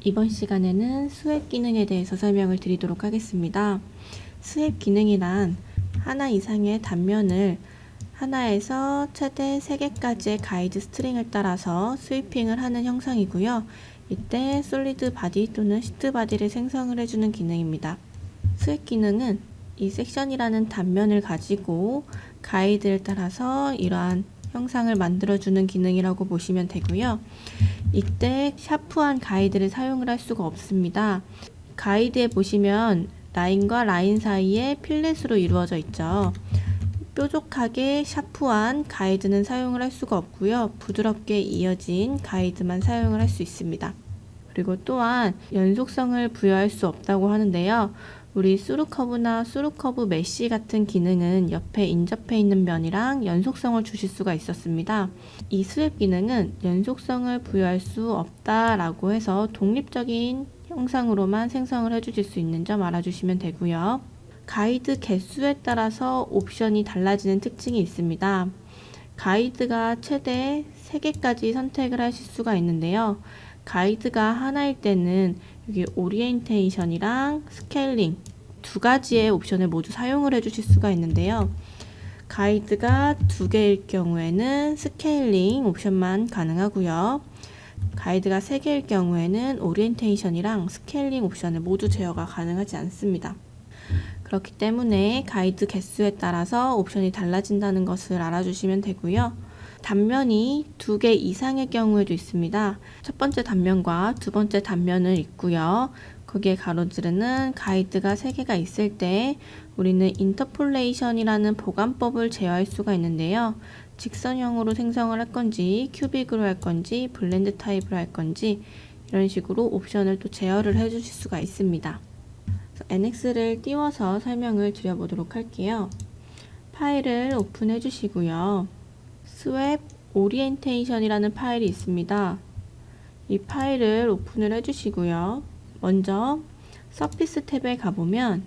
이번 시간에는 스왑 기능에 대해서 설명을 드리도록 하겠습니다. 스왑 기능이란 하나 이상의 단면을 하나에서 최대 3개까지의 가이드 스트링을 따라서 스위핑을 하는 형상이고요. 이때 솔리드 바디 또는 시트 바디를 생성을 해주는 기능입니다. 스왑 기능은 이 섹션이라는 단면을 가지고 가이드를 따라서 이러한 형상을 만들어주는 기능이라고 보시면 되고요. 이때 샤프한 가이드를 사용을 할 수가 없습니다. 가이드에 보시면 라인과 라인 사이에 필렛으로 이루어져 있죠. 뾰족하게 샤프한 가이드는 사용을 할 수가 없고요. 부드럽게 이어진 가이드만 사용을 할 수 있습니다. 그리고 또한 연속성을 부여할 수 없다고 하는데요. 우리 수루커브나 수루커브 메쉬 같은 기능은 옆에 인접해 있는 면이랑 연속성을 주실 수가 있었습니다. 이 스왑 기능은 연속성을 부여할 수 없다라고 해서 독립적인 형상으로만 생성을 해주실 수 있는 점 알아주시면 되고요. 가이드 개수에 따라서 옵션이 달라지는 특징이 있습니다. 가이드가 최대 3개까지 선택을 하실 수가 있는데요. 가이드가 하나일 때는 여기 오리엔테이션이랑 스케일링 두 가지의 옵션을 모두 사용을 해주실 수가 있는데요. 가이드가 2개일 경우에는 스케일링 옵션만 가능하고요. 가이드가 3개일 경우에는 오리엔테이션이랑 스케일링 옵션을 모두 제어가 가능하지 않습니다. 그렇기 때문에 가이드 개수에 따라서 옵션이 달라진다는 것을 알아주시면 되고요. 단면이 2개 이상의 경우에도 있습니다. 첫 번째 단면과 두 번째 단면을 있고요. 거기에 가로지르는 가이드가 3개가 있을 때 우리는 인터폴레이션이라는 보관법을 제어할 수가 있는데요. 직선형으로 생성을 할 건지 큐빅으로 할 건지 블렌드 타입으로 할 건지 이런 식으로 옵션을 또 제어를 해주실 수가 있습니다. NX를 띄워서 설명을 드려보도록 할게요. 파일을 오픈해 주시고요. 스왑 오리엔테이션이라는 파일이 있습니다. 이 파일을 오픈을 해주시고요. 먼저 서피스 탭에 가보면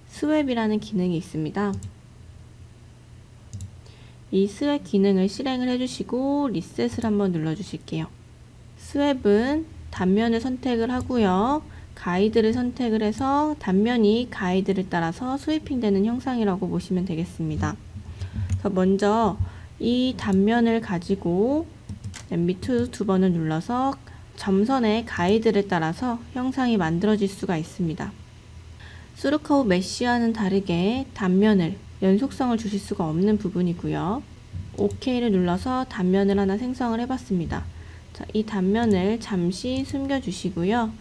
스왑이라는 기능이 있습니다. 이 스왑 기능을 실행을 해주시고 리셋을 한번 눌러주실게요. 스왑은 단면을 선택을 하고요. 가이드를 선택을 해서 단면이 가이드를 따라서 스위핑 되는 형상이라고 보시면 되겠습니다. 먼저 이 단면을 가지고 MB2 두 번을 눌러서 점선의 가이드를 따라서 형상이 만들어질 수가 있습니다. 수루커브 메쉬와는 다르게 단면을 연속성을 주실 수가 없는 부분이고요. OK를 눌러서 단면을 하나 생성을 해봤습니다. 자, 이 단면을 잠시 숨겨주시고요.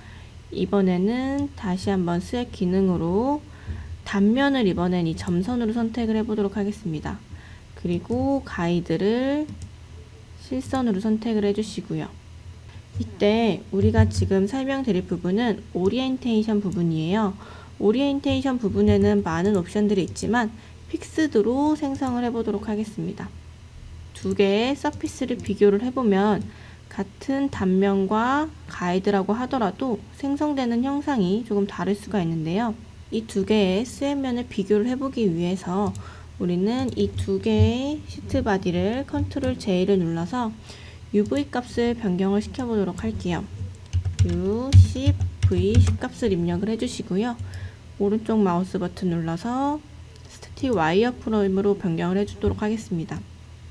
이번에는 다시 한번 스왑 기능으로 단면을 이번엔 이 점선으로 선택을 해보도록 하겠습니다. 그리고 가이드를 실선으로 선택을 해주시고요. 이때 우리가 지금 설명드릴 부분은 오리엔테이션 부분이에요. 오리엔테이션 부분에는 많은 옵션들이 있지만 픽스드로 생성을 해보도록 하겠습니다. 2개의 서피스를 비교를 해보면 같은 단면과 가이드라고 하더라도 생성되는 형상이 조금 다를 수가 있는데요. 이 2개의 스왑면을 비교를 해보기 위해서 우리는 이 2개의 시트 바디를 컨트롤 J를 눌러서 UV 값을 변경을 시켜보도록 할게요. U10V 10값을 입력을 해주시고요. 오른쪽 마우스 버튼 눌러서 스태틱 와이어 프레임으로 변경을 해주도록 하겠습니다.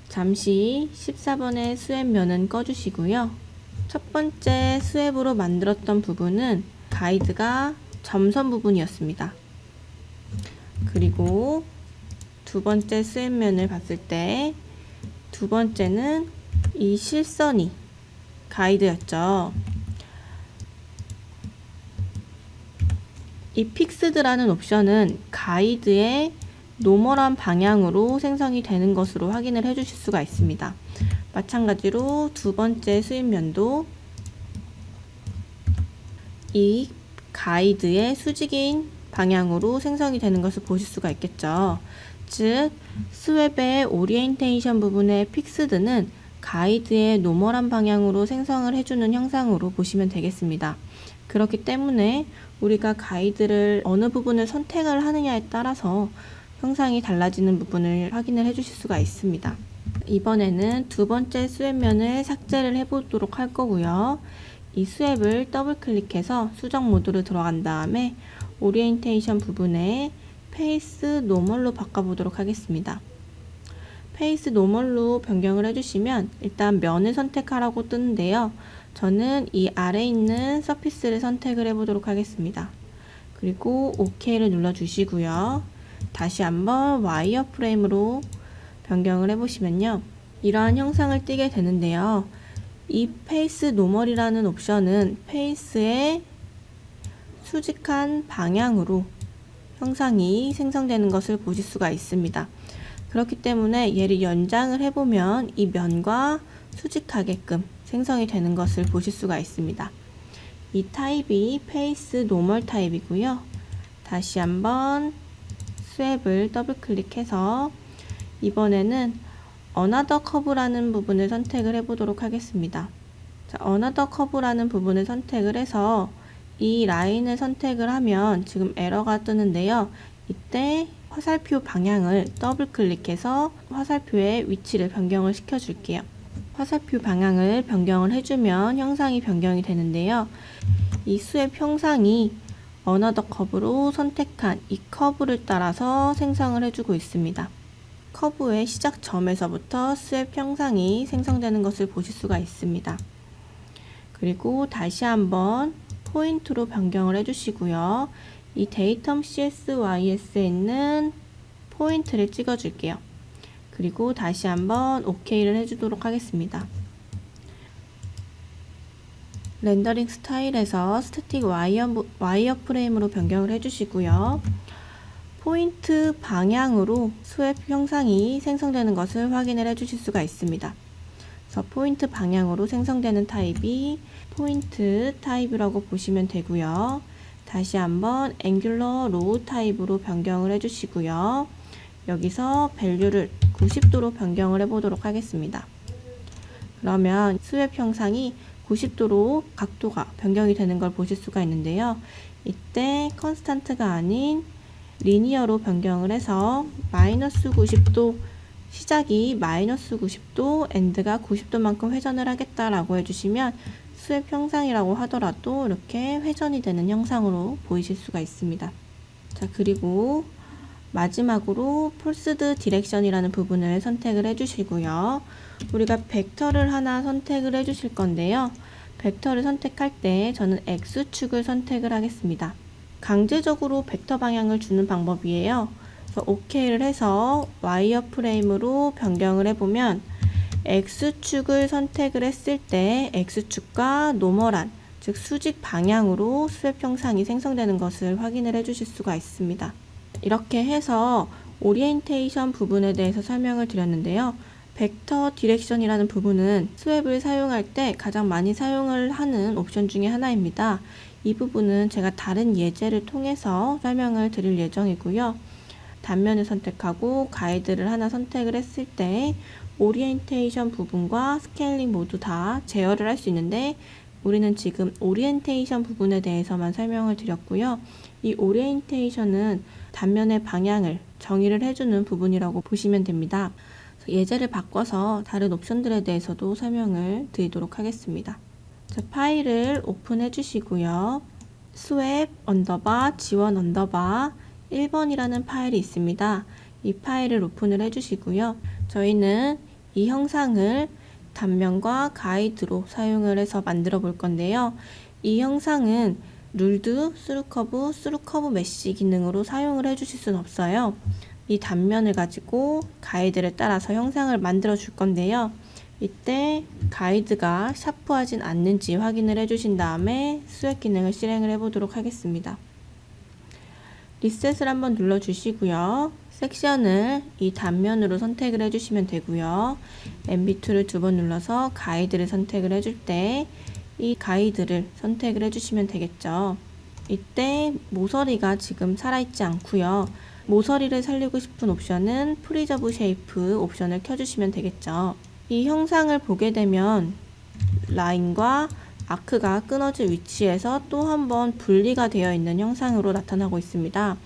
잠시 14번의 스왑면은 꺼주시고요. 첫 번째 스왑으로 만들었던 부분은 가이드가 점선 부분이었습니다. 그리고 두 번째 스왑면을 봤을 때 두 번째는 이 실선이 가이드였죠. 이 픽스드라는 옵션은 가이드의 노멀한 방향으로 생성이 되는 것으로 확인을 해 주실 수가 있습니다. 마찬가지로 두 번째 스왑면도 이 가이드의 수직인 방향으로 생성이 되는 것을 보실 수가 있겠죠. 즉 스왑의 오리엔테이션 부분의 픽스드는 가이드의 노멀한 방향으로 생성을 해주는 형상으로 보시면 되겠습니다. 그렇기 때문에 우리가 가이드를 어느 부분을 선택을 하느냐에 따라서 형상이 달라지는 부분을 확인을 해주실 수가 있습니다. 이번에는 두 번째 스왑면을 삭제를 해보도록 할 거고요. 이 스왑을 더블 클릭해서 수정 모드로 들어간 다음에 오리엔테이션 부분에 페이스 노멀로 바꿔보도록 하겠습니다. 페이스 노멀로 변경을 해주시면 일단 면을 선택하라고 뜨는데요. 저는 이 아래에 있는 서피스를 선택을 해보도록 하겠습니다. 그리고 OK를 눌러주시고요. 다시 한번 와이어 프레임으로 변경을 해보시면요. 이러한 형상을 띄게 되는데요. 이 페이스 노멀이라는 옵션은 페이스의 수직한 방향으로 형상이 생성되는 것을 보실 수가 있습니다. 그렇기 때문에 얘를 연장을 해보면 이 면과 수직하게끔 생성이 되는 것을 보실 수가 있습니다. 이 타입이 페이스 노멀 타입이고요. 다시 한번 스왑을 더블 클릭해서 이번에는 어나더 커브라는 부분을 선택을 해보도록 하겠습니다. 자, 어나더 커브라는 부분을 선택을 해서 이 라인을 선택을 하면 지금 에러가 뜨는데요. 이때 화살표 방향을 더블 클릭해서 화살표의 위치를 변경을 시켜 줄게요. 화살표 방향을 변경을 해주면 형상이 변경이 되는데요. 이 스왑 형상이 어너더 커브로 선택한 이 커브를 따라서 생성을 해주고 있습니다. 커브의 시작점에서부터 스왑 형상이 생성되는 것을 보실 수가 있습니다. 그리고 다시 한번 포인트로 변경을 해주시고요. 이 데이텀 CSYS에 있는 포인트를 찍어줄게요. 그리고 다시 한번 OK를 해주도록 하겠습니다. 렌더링 스타일에서 스태틱 와이어 프레임으로 변경을 해주시고요. 포인트 방향으로 스왑 형상이 생성되는 것을 확인을 해주실 수가 있습니다. 그래서 포인트 방향으로 생성되는 타입이 포인트 타입이라고 보시면 되고요. 다시 한번 앵귤러 로우 타입으로 변경을 해주시고요. 여기서 밸류를 90도로 변경을 해보도록 하겠습니다. 그러면 스왑 형상이 90도로 각도가 변경이 되는 걸 보실 수가 있는데요. 이때 컨스탄트가 아닌 리니어로 변경을 해서 마이너스 90도, 시작이 마이너스 90도, 엔드가 90도만큼 회전을 하겠다라고 해주시면 스왑 형상이라고 하더라도 이렇게 회전이 되는 형상으로 보이실 수가 있습니다. 자, 그리고 마지막으로 폴스드 디렉션이라는 부분을 선택을 해주시고요. 우리가 벡터를 하나 선택을 해주실 건데요. 벡터를 선택할 때 저는 X축을 선택을 하겠습니다. 강제적으로 벡터 방향을 주는 방법이에요. 그래서 OK를 해서 와이어 프레임으로 변경을 해보면 X축을 선택을 했을 때 X축과 노멀한, 즉 수직 방향으로 스왑 형상이 생성되는 것을 확인을 해주실 수가 있습니다. 이렇게 해서 오리엔테이션 부분에 대해서 설명을 드렸는데요. 벡터 디렉션이라는 부분은 스왑을 사용할 때 가장 많이 사용을 하는 옵션 중에 하나입니다. 이 부분은 제가 다른 예제를 통해서 설명을 드릴 예정이고요. 단면을 선택하고 가이드를 하나 선택을 했을 때 오리엔테이션 부분과 스케일링 모두 다 제어를 할 수 있는데 우리는 지금 오리엔테이션 부분에 대해서만 설명을 드렸고요. 이 오리엔테이션은 단면의 방향을 정의를 해주는 부분이라고 보시면 됩니다. 예제를 바꿔서 다른 옵션들에 대해서도 설명을 드리도록 하겠습니다. 자, 파일을 오픈해 주시고요. 스왑 언더바 지원 언더바 1번이라는 파일이 있습니다. 이 파일을 오픈을 해 주시고요. 저희는 이 형상을 단면과 가이드로 사용을 해서 만들어 볼 건데요. 이 형상은 룰드, 스루커브 메쉬 기능으로 사용을 해 주실 수는 없어요. 이 단면을 가지고 가이드를 따라서 형상을 만들어 줄 건데요. 이때 가이드가 샤프하진 않는지 확인을 해 주신 다음에 스왑 기능을 실행을 해 보도록 하겠습니다. 리셋을 한번 눌러 주시고요. 섹션을 이 단면으로 선택을 해 주시면 되고요. MB2를 두 번 눌러서 가이드를 선택을 해줄 때 이 가이드를 선택을 해 주시면 되겠죠. 이때 모서리가 지금 살아있지 않고요. 모서리를 살리고 싶은 옵션은 프리저브 쉐이프 옵션을 켜주시면 되겠죠. 이 형상을 보게 되면 라인과 아크가 끊어질 위치에서 또 한 번 분리가 되어 있는 형상으로 나타나고 있습니다.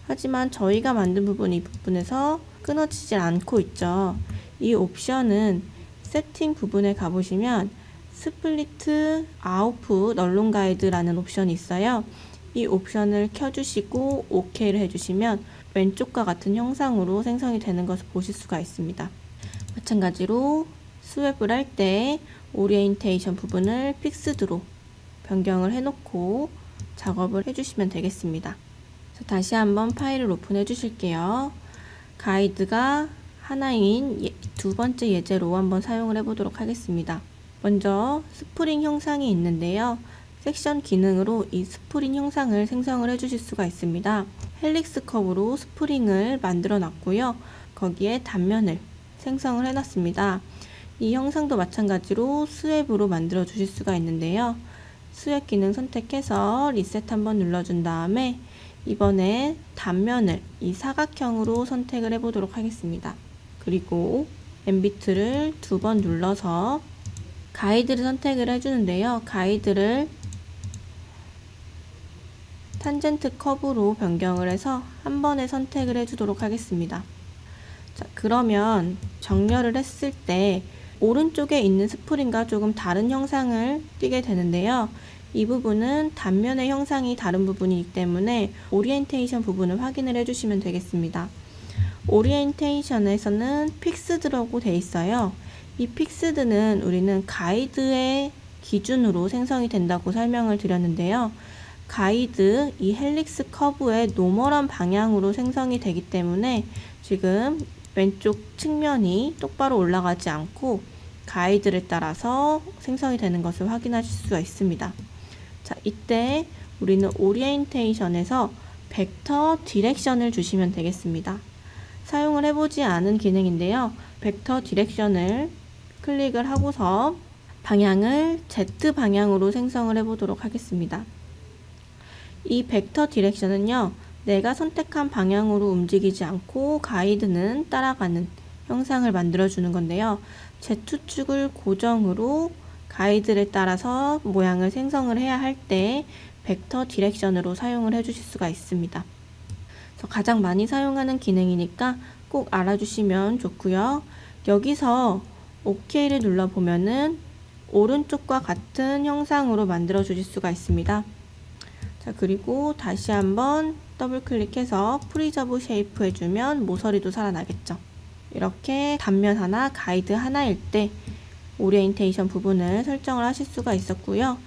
하지만 저희가 만든 부분 이 부분에서 끊어지질 않고 있죠. 이 옵션은 세팅 부분에 가보시면 스플리트 아우프 널론 가이드라는 옵션이 있어요. 이 옵션을 켜주시고 OK를 해주시면 왼쪽과 같은 형상으로 생성이 되는 것을 보실 수가 있습니다. 마찬가지로 스왑을 할 때 오리엔테이션 부분을 픽스드로 변경을 해놓고 작업을 해주시면 되겠습니다. 다시 한번 파일을 오픈해 주실게요. 가이드가 하나인 두 번째 예제로 한번 사용을 해보도록 하겠습니다. 먼저 스프링 형상이 있는데요. 섹션 기능으로 이 스프링 형상을 생성을 해주실 수가 있습니다. 헬릭스 커브로 스프링을 만들어 놨고요. 거기에 단면을 생성을 해놨습니다. 이 형상도 마찬가지로 스왑으로 만들어 주실 수가 있는데요. 스왑 기능 선택해서 리셋 한번 눌러준 다음에 이번에 단면을 이 사각형으로 선택을 해보도록 하겠습니다. 그리고 엔비트를 2번 눌러서 가이드를 선택을 해주는데요. 가이드를 탄젠트 커브로 변경을 해서 한 번에 선택을 해주도록 하겠습니다. 자, 그러면 정렬을 했을 때 오른쪽에 있는 스프링과 조금 다른 형상을 띠게 되는데요. 이 부분은 단면의 형상이 다른 부분이기 때문에 오리엔테이션 부분을 확인을 해주시면 되겠습니다. 오리엔테이션에서는 픽스드라고 되어 있어요. 이 픽스드는 우리는 가이드의 기준으로 생성이 된다고 설명을 드렸는데요. 가이드, 이 헬릭스 커브의 노멀한 방향으로 생성이 되기 때문에 지금 왼쪽 측면이 똑바로 올라가지 않고 가이드를 따라서 생성이 되는 것을 확인하실 수가 있습니다. 자, 이때 우리는 오리엔테이션에서 벡터 디렉션을 주시면 되겠습니다. 사용을 해보지 않은 기능인데요. 벡터 디렉션을 클릭을 하고서 방향을 Z 방향으로 생성을 해보도록 하겠습니다. 이 벡터 디렉션은요, 내가 선택한 방향으로 움직이지 않고 가이드는 따라가는 형상을 만들어주는 건데요. Z축을 고정으로 가이드를 따라서 모양을 생성을 해야 할 때 벡터 디렉션으로 사용을 해주실 수가 있습니다. 그래서 가장 많이 사용하는 기능이니까 꼭 알아주시면 좋고요. 여기서 OK를 눌러보면은 오른쪽과 같은 형상으로 만들어 주실 수가 있습니다. 자, 그리고 다시 한번 더블 클릭해서 프리저브 쉐이프 해주면 모서리도 살아나겠죠. 이렇게 단면 하나, 가이드 하나일 때 오리엔테이션 부분을 설정을 하실 수가 있었고요.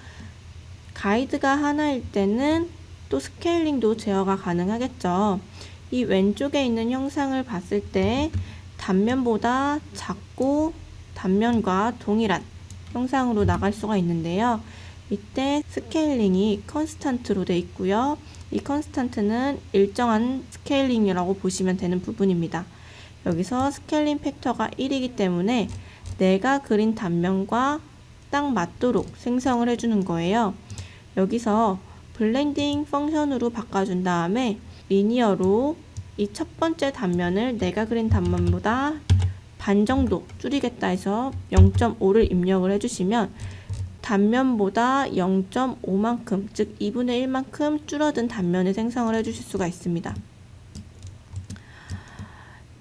가이드가 하나일 때는 또 스케일링도 제어가 가능하겠죠. 이 왼쪽에 있는 형상을 봤을 때 단면보다 작고 단면과 동일한 형상으로 나갈 수가 있는데요. 이때 스케일링이 컨스탄트로 되어 있고요. 이 컨스탄트는 일정한 스케일링이라고 보시면 되는 부분입니다. 여기서 스케일링 팩터가 1이기 때문에 내가 그린 단면과 딱 맞도록 생성을 해주는 거예요. 여기서 블렌딩 펑션으로 바꿔준 다음에 리니어로 이 첫 번째 단면을 내가 그린 단면보다 반 정도 줄이겠다 해서 0.5를 입력을 해주시면 단면보다 0.5만큼, 즉 2분의 1만큼 줄어든 단면을 생성을 해주실 수가 있습니다.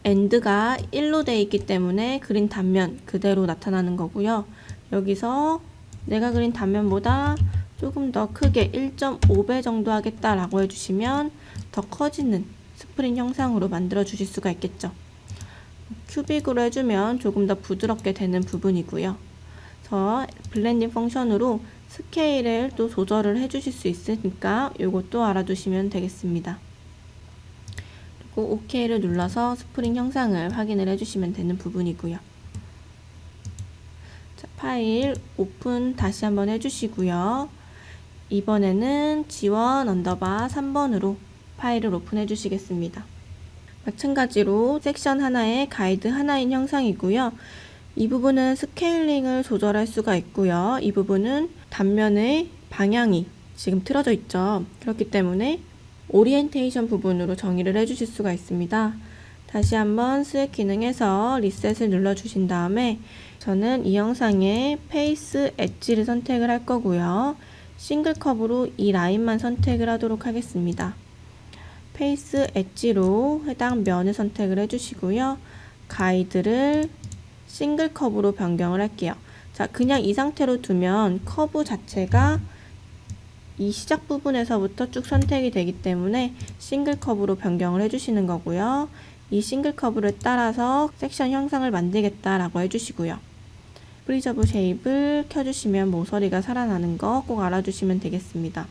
엔드가 1로 되어 있기 때문에 그린 단면 그대로 나타나는 거고요. 여기서 내가 그린 단면보다 조금 더 크게 1.5배 정도 하겠다라고 해주시면 더 커지는 스프링 형상으로 만들어 주실 수가 있겠죠. 큐빅으로 해주면 조금 더 부드럽게 되는 부분이고요. 그래서 블렌딩 펑션으로 스케일을 또 조절을 해주실 수 있으니까 이것도 알아두시면 되겠습니다. 그리고 OK를 눌러서 스프링 형상을 확인을 해주시면 되는 부분이고요. 자, 파일 오픈 다시 한번 해주시고요. 이번에는 지원 언더바 3번으로 파일을 오픈해 주시겠습니다. 마찬가지로 섹션 하나에 가이드 하나인 형상이고요. 이 부분은 스케일링을 조절할 수가 있고요. 이 부분은 단면의 방향이 지금 틀어져 있죠. 그렇기 때문에 오리엔테이션 부분으로 정의를 해주실 수가 있습니다. 다시 한번 스왑 기능에서 리셋을 눌러주신 다음에 저는 이 영상에 페이스 엣지를 선택을 할 거고요. 싱글 컵으로 이 라인만 선택을 하도록 하겠습니다. 페이스 엣지로 해당 면을 선택을 해주시고요. 가이드를 싱글 컵으로 변경을 할게요. 자, 그냥 이 상태로 두면 커브 자체가 이 시작 부분에서부터 쭉 선택이 되기 때문에 싱글 커브로 변경을 해주시는 거고요. 이 싱글 커브를 따라서 섹션 형상을 만들겠다라고 해주시고요. 프리저브 쉐입을 켜주시면 모서리가 살아나는 거 꼭 알아주시면 되겠습니다.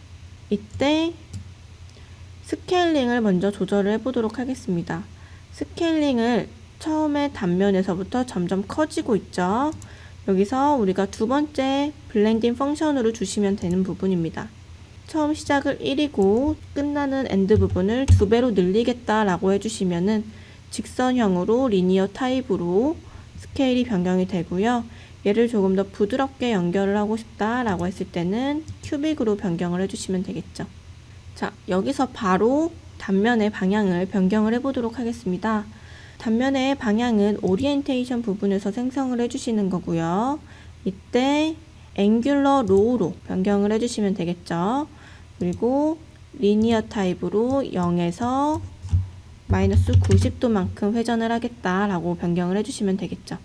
이때 스케일링을 먼저 조절을 해보도록 하겠습니다. 스케일링을 처음에 단면에서부터 점점 커지고 있죠. 여기서 우리가 두 번째 블렌딩 펑션으로 주시면 되는 부분입니다. 처음 시작을 1이고 끝나는 엔드 부분을 2배로 늘리겠다라고 해주시면은 직선형으로 리니어 타입으로 스케일이 변경이 되고요. 얘를 조금 더 부드럽게 연결을 하고 싶다라고 했을 때는 큐빅으로 변경을 해주시면 되겠죠. 자, 여기서 바로 단면의 방향을 변경을 해보도록 하겠습니다. 단면의 방향은 오리엔테이션 부분에서 생성을 해주시는 거고요. 이때 앵귤러 로우로 변경을 해주시면 되겠죠. 그리고 리니어 타입으로 0에서 마이너스 90도만큼 회전을 하겠다라고 변경을 해주시면 되겠죠.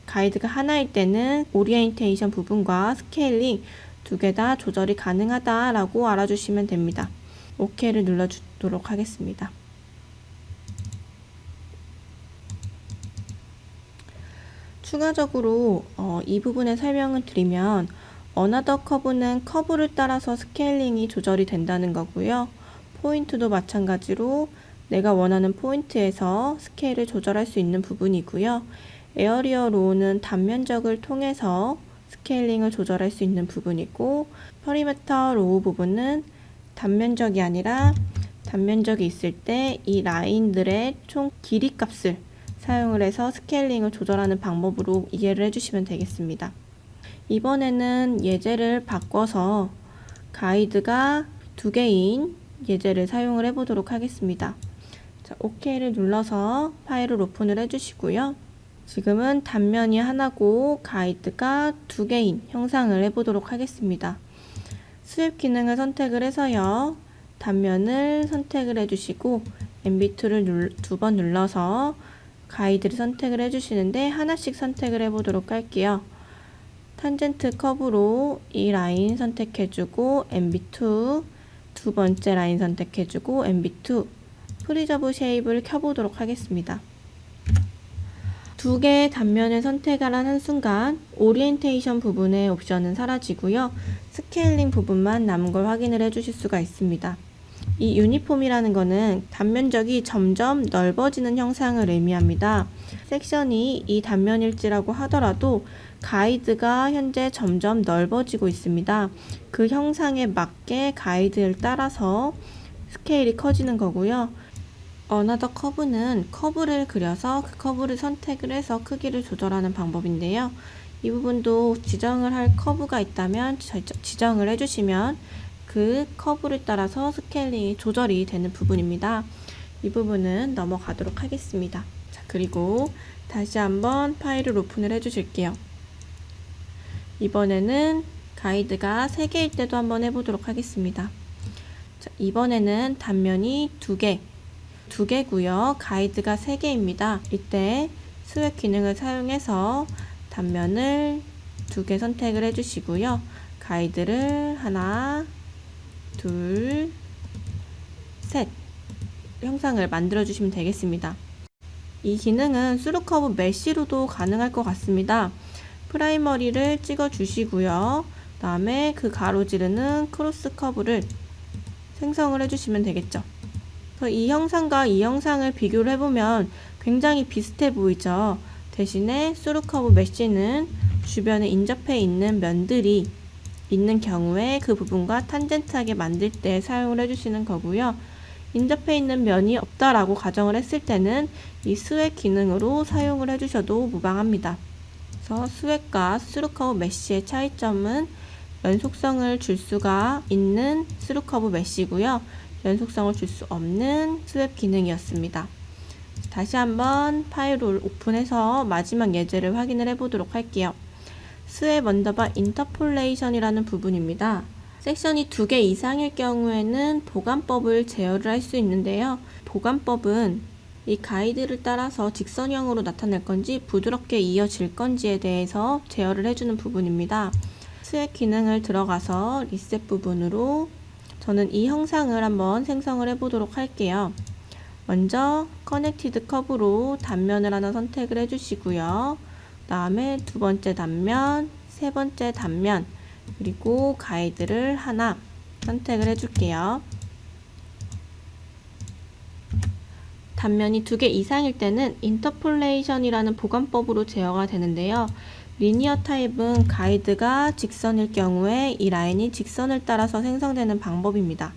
가이드가 하나일 때는 오리엔테이션 부분과 스케일링 두 개 다 조절이 가능하다라고 알아주시면 됩니다. OK를 눌러주도록 하겠습니다. 추가적으로 이 부분에 설명을 드리면 어나더 커브는 커브를 따라서 스케일링이 조절이 된다는 거고요. 포인트도 마찬가지로 내가 원하는 포인트에서 스케일을 조절할 수 있는 부분이고요. 에어리어 로우는 단면적을 통해서 스케일링을 조절할 수 있는 부분이고, 퍼리메터 로우 부분은 단면적이 아니라 단면적이 있을 때 이 라인들의 총 길이 값을 사용을 해서 스케일링을 조절하는 방법으로 이해를 해주시면 되겠습니다. 이번에는 예제를 바꿔서 가이드가 2개인 예제를 사용을 해보도록 하겠습니다. 자, OK를 눌러서 파일을 오픈을 해주시고요. 지금은 단면이 하나고 가이드가 2개인 형상을 해보도록 하겠습니다. 스왑 기능을 선택을 해서요. 단면을 선택을 해주시고 MB2를 2번 눌러서 가이드를 선택을 해주시는데 하나씩 선택을 해보도록 할게요. 탄젠트 커브로 이 라인 선택해주고 MB2 두 번째 라인 선택해주고 MB2 프리저브 쉐입을 켜보도록 하겠습니다. 두 개의 단면을 선택하라는 순간 오리엔테이션 부분의 옵션은 사라지고요. 스케일링 부분만 남은 걸 확인을 해주실 수가 있습니다. 이 유니폼이라는 거는 단면적이 점점 넓어지는 형상을 의미합니다. 섹션이 이 단면일지라고 하더라도 가이드가 현재 점점 넓어지고 있습니다. 그 형상에 맞게 가이드를 따라서 스케일이 커지는 거고요. 어나더 커브는 커브를 그려서 그 커브를 선택을 해서 크기를 조절하는 방법인데요. 이 부분도 지정을 할 커브가 있다면 지정을 해주시면 그 커브를 따라서 스케일링이 조절이 되는 부분입니다. 이 부분은 넘어가도록 하겠습니다. 자, 그리고 다시 한번 파일을 오픈을 해주실게요. 이번에는 가이드가 3개일 때도 한번 해보도록 하겠습니다. 자, 이번에는 단면이 2개고요. 가이드가 3개입니다. 이때 스왑 기능을 사용해서 단면을 2개 선택을 해주시고요. 가이드를 하나, 둘, 셋 형상을 만들어 주시면 되겠습니다. 이 기능은 스루커브 메쉬로도 가능할 것 같습니다. 프라이머리를 찍어 주시고요. 그 다음에 그 가로지르는 크로스 커브를 생성을 해주시면 되겠죠. 이 형상과 이 형상을 비교를 해보면 굉장히 비슷해 보이죠. 대신에 스루커브 메쉬는 주변에 인접해 있는 면들이 있는 경우에 그 부분과 탄젠트하게 만들 때 사용을 해주시는 거고요. 인접해 있는 면이 없다라고 가정을 했을 때는 이 스왑 기능으로 사용을 해주셔도 무방합니다. 그래서 스왑과 스루커브 메쉬의 차이점은 연속성을 줄 수가 있는 스루커브 메쉬고요. 연속성을 줄 수 없는 스왑 기능이었습니다. 다시 한번 파일을 오픈해서 마지막 예제를 확인을 해보도록 할게요. 스왑 언더바 인터폴레이션이라는 부분입니다. 섹션이 2개 이상일 경우에는 보관법을 제어를 할 수 있는데요. 보관법은 이 가이드를 따라서 직선형으로 나타낼 건지 부드럽게 이어질 건지에 대해서 제어를 해주는 부분입니다. 스웩 기능을 들어가서 리셋 부분으로 저는 이 형상을 한번 생성을 해보도록 할게요. 먼저 커넥티드 커브로 단면을 하나 선택을 해주시고요. 그 다음에 두 번째 단면, 세 번째 단면, 그리고 가이드를 하나 선택을 해줄게요. 단면이 2개 이상일 때는 인터폴레이션이라는 보관법으로 제어가 되는데요. 리니어 타입은 가이드가 직선일 경우에 이 라인이 직선을 따라서 생성되는 방법입니다.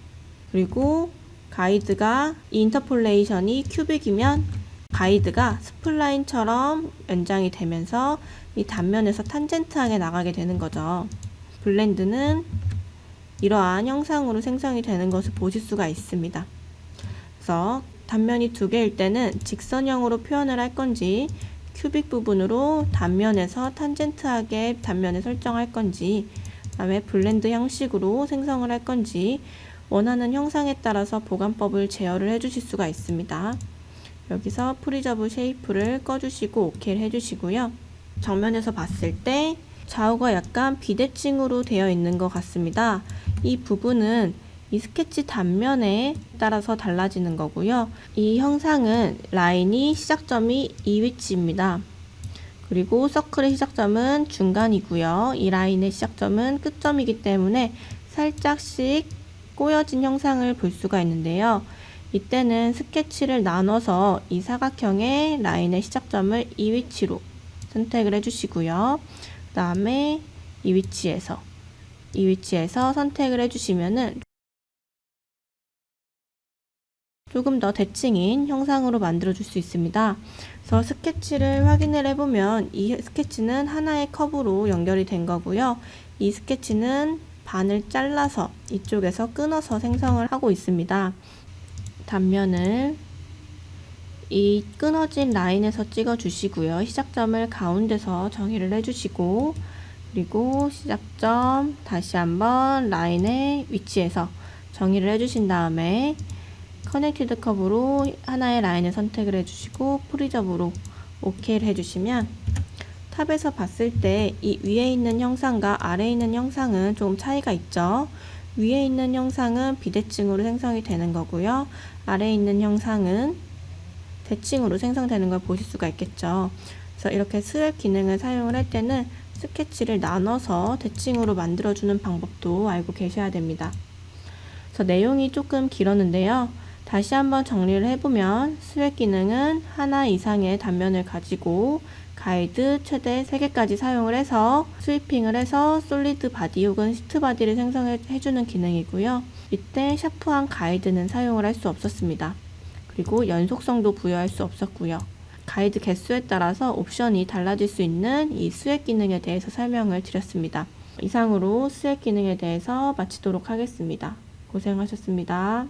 그리고 가이드가 이 인터폴레이션이 큐빅이면 가이드가 스플라인처럼 연장이 되면서 이 단면에서 탄젠트하게 나가게 되는 거죠. 블렌드는 이러한 형상으로 생성이 되는 것을 보실 수가 있습니다. 그래서 단면이 2개일 때는 직선형으로 표현을 할 건지 큐빅 부분으로 단면에서 탄젠트하게 단면을 설정할 건지, 그 다음에 블렌드 형식으로 생성을 할 건지 원하는 형상에 따라서 보관법을 제어를 해주실 수가 있습니다. 여기서 프리저브 쉐이프를 꺼주시고 OK를 해주시고요. 정면에서 봤을 때 좌우가 약간 비대칭으로 되어 있는 것 같습니다. 이 부분은 이 스케치 단면에 따라서 달라지는 거고요. 이 형상은 라인이 시작점이 이 위치입니다. 그리고 서클의 시작점은 중간이고요. 이 라인의 시작점은 끝점이기 때문에 살짝씩 꼬여진 형상을 볼 수가 있는데요. 이때는 스케치를 나눠서 이 사각형의 라인의 시작점을 이 위치로 선택을 해주시고요. 그 다음에 이 위치에서 선택을 해주시면은 조금 더 대칭인 형상으로 만들어 줄 수 있습니다. 그래서 스케치를 확인을 해보면 이 스케치는 하나의 컵으로 연결이 된 거고요. 이 스케치는 반을 잘라서 이쪽에서 끊어서 생성을 하고 있습니다. 단면을 이 끊어진 라인에서 찍어 주시고요. 시작점을 가운데서 정의를 해주시고, 그리고 시작점 다시 한번 라인의 위치에서 정의를 해주신 다음에 커넥티드 커브로 하나의 라인을 선택을 해주시고 프리저브로 OK를 해주시면 탑에서 봤을 때 이 위에 있는 형상과 아래에 있는 형상은 조금 차이가 있죠. 위에 있는 형상은 비대칭으로 생성이 되는 거고요. 아래에 있는 형상은 대칭으로 생성되는 걸 보실 수가 있겠죠. 그래서 이렇게 스웩 기능을 사용을 할 때는 스케치를 나눠서 대칭으로 만들어주는 방법도 알고 계셔야 됩니다. 그래서 내용이 조금 길었는데요. 다시 한번 정리를 해보면 스웩 기능은 하나 이상의 단면을 가지고 가이드 최대 3개까지 사용을 해서 스위핑을 해서 솔리드 바디 혹은 시트 바디를 생성해주는 기능이고요. 이때 샤프한 가이드는 사용을 할 수 없었습니다. 그리고 연속성도 부여할 수 없었고요. 가이드 개수에 따라서 옵션이 달라질 수 있는 이 스웩 기능에 대해서 설명을 드렸습니다. 이상으로 스웩 기능에 대해서 마치도록 하겠습니다. 고생하셨습니다.